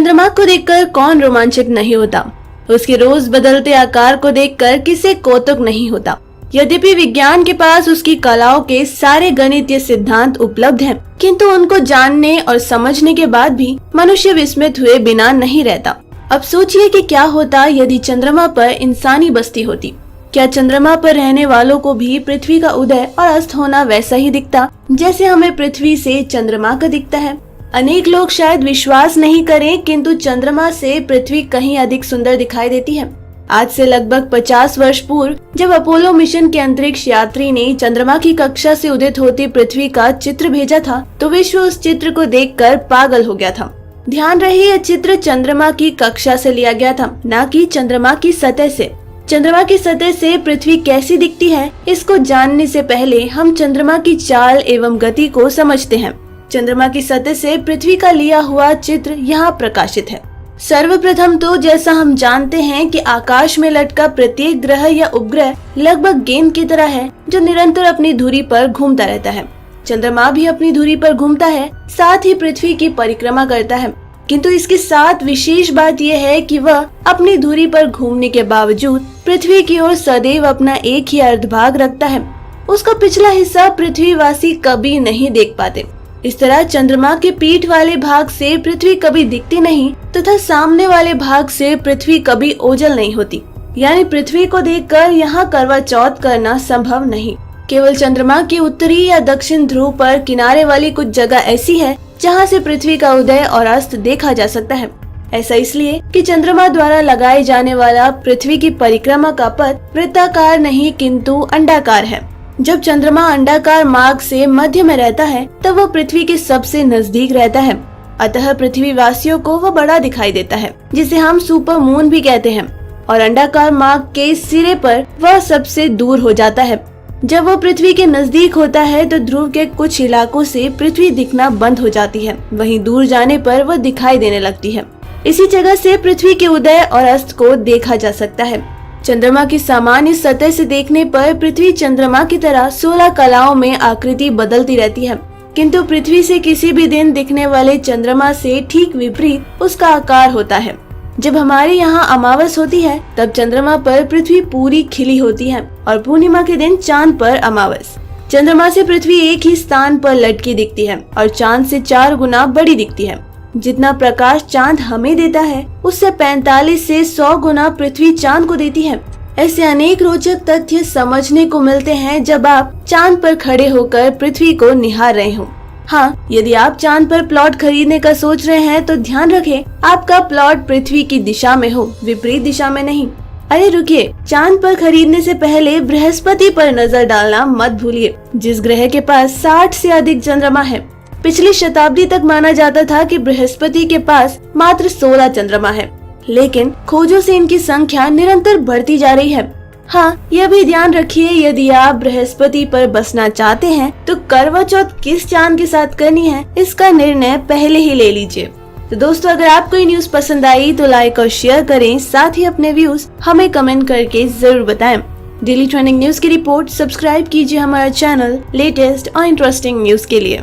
चंद्रमा को देखकर कौन रोमांचित नहीं होता। उसके रोज बदलते आकार को देखकर किसे कौतुक नहीं होता। यद्यपि विज्ञान के पास उसकी कलाओं के सारे गणितीय सिद्धांत उपलब्ध हैं, किंतु उनको जानने और समझने के बाद भी मनुष्य विस्मित हुए बिना नहीं रहता। अब सोचिए कि क्या होता यदि चंद्रमा पर इंसानी बस्ती होती। क्या चंद्रमा पर रहने वालों को भी पृथ्वी का उदय और अस्त होना वैसा ही दिखता जैसे हमें पृथ्वी से चंद्रमा का दिखता है? अनेक लोग शायद विश्वास नहीं करें, किंतु चंद्रमा से पृथ्वी कहीं अधिक सुंदर दिखाई देती है। आज से लगभग 50 वर्ष पूर्व जब अपोलो मिशन के अंतरिक्ष यात्री ने चंद्रमा की कक्षा से उदित होती पृथ्वी का चित्र भेजा था, तो विश्व उस चित्र को देखकर पागल हो गया था। ध्यान रहे, यह चित्र चंद्रमा की कक्षा से लिया गया था, न कि चंद्रमा की सतह से। चंद्रमा की सतह से पृथ्वी कैसी दिखती है, इसको जानने से पहले हम चंद्रमा की चाल एवं गति को समझते हैं। चंद्रमा की सतह से पृथ्वी का लिया हुआ चित्र यहाँ प्रकाशित है। सर्वप्रथम तो जैसा हम जानते हैं कि आकाश में लटका प्रत्येक ग्रह या उपग्रह लगभग गेंद की तरह है जो निरंतर अपनी धुरी पर घूमता रहता है। चंद्रमा भी अपनी धुरी पर घूमता है, साथ ही पृथ्वी की परिक्रमा करता है। किंतु इसके साथ विशेष बात यह है कि वह अपनी धुरी पर घूमने के बावजूद पृथ्वी की ओर सदैव अपना एक ही अर्धभाग रखता है। उसका पिछला हिस्सा पृथ्वीवासी कभी नहीं देख पाते। इस तरह चंद्रमा के पीठ वाले भाग से पृथ्वी कभी दिखती नहीं तथा सामने वाले भाग से पृथ्वी कभी ओझल नहीं होती। यानी पृथ्वी को देखकर यहाँ करवा चौथ करना संभव नहीं। केवल चंद्रमा के उत्तरी या दक्षिण ध्रुव पर किनारे वाली कुछ जगह ऐसी है जहाँ से पृथ्वी का उदय और अस्त देखा जा सकता है। ऐसा इसलिए कि चंद्रमा द्वारा लगाए जाने वाला पृथ्वी की परिक्रमा का पथ वृत्ताकार नहीं किंतु अंडाकार है। जब चंद्रमा अंडाकार मार्ग से मध्य में रहता है तब वह पृथ्वी के सबसे नजदीक रहता है। अतः पृथ्वी वासियों को वह बड़ा दिखाई देता है, जिसे हम सुपर मून भी कहते हैं। और अंडाकार मार्ग के सिरे पर वह सबसे दूर हो जाता है। जब वह पृथ्वी के नजदीक होता है तो ध्रुव के कुछ इलाकों से पृथ्वी दिखना बंद हो जाती है, वहीं दूर जाने पर वह दिखाई देने लगती है। इसी जगह से पृथ्वी के उदय और अस्त को देखा जा सकता है। चंद्रमा की सामान्य सतह से देखने पर पृथ्वी चंद्रमा की तरह 16 कलाओं में आकृति बदलती रहती है, किंतु पृथ्वी से किसी भी दिन दिखने वाले चंद्रमा से ठीक विपरीत उसका आकार होता है। जब हमारे यहाँ अमावस होती है तब चंद्रमा पर पृथ्वी पूरी खिली होती है और पूर्णिमा के दिन चांद पर अमावस। चंद्रमा से पृथ्वी एक ही स्थान पर लटकी दिखती है और चांद से 4 गुना बड़ी दिखती है। जितना प्रकाश चांद हमें देता है उससे 45 से 100 गुना पृथ्वी चांद को देती है। ऐसे अनेक रोचक तथ्य समझने को मिलते हैं जब आप चांद पर खड़े होकर पृथ्वी को निहार रहे हो। हाँ, यदि आप चांद पर प्लॉट खरीदने का सोच रहे हैं तो ध्यान रखें आपका प्लॉट पृथ्वी की दिशा में हो, विपरीत दिशा में नहीं। अरे रुकिए, चांद पर खरीदने से पहले बृहस्पति पर नजर डालना मत भूलिए, जिस ग्रह के पास 60 से अधिक चंद्रमा है। पिछली शताब्दी तक माना जाता था कि बृहस्पति के पास मात्र 16 चंद्रमा है, लेकिन खोजों से इनकी संख्या निरंतर बढ़ती जा रही है। हाँ, यह भी ध्यान रखिए, यदि आप बृहस्पति पर बसना चाहते हैं तो करवा चौथ किस चांद के साथ करनी है इसका निर्णय पहले ही ले लीजिए। तो दोस्तों, अगर आपको ये न्यूज पसंद आई तो लाइक और शेयर करें, साथ ही अपने व्यूज हमें कमेंट करके जरूर बताएं। डेली ट्रेंडिंग न्यूज की रिपोर्ट सब्सक्राइब कीजिए हमारा चैनल लेटेस्ट और इंटरेस्टिंग न्यूज के लिए।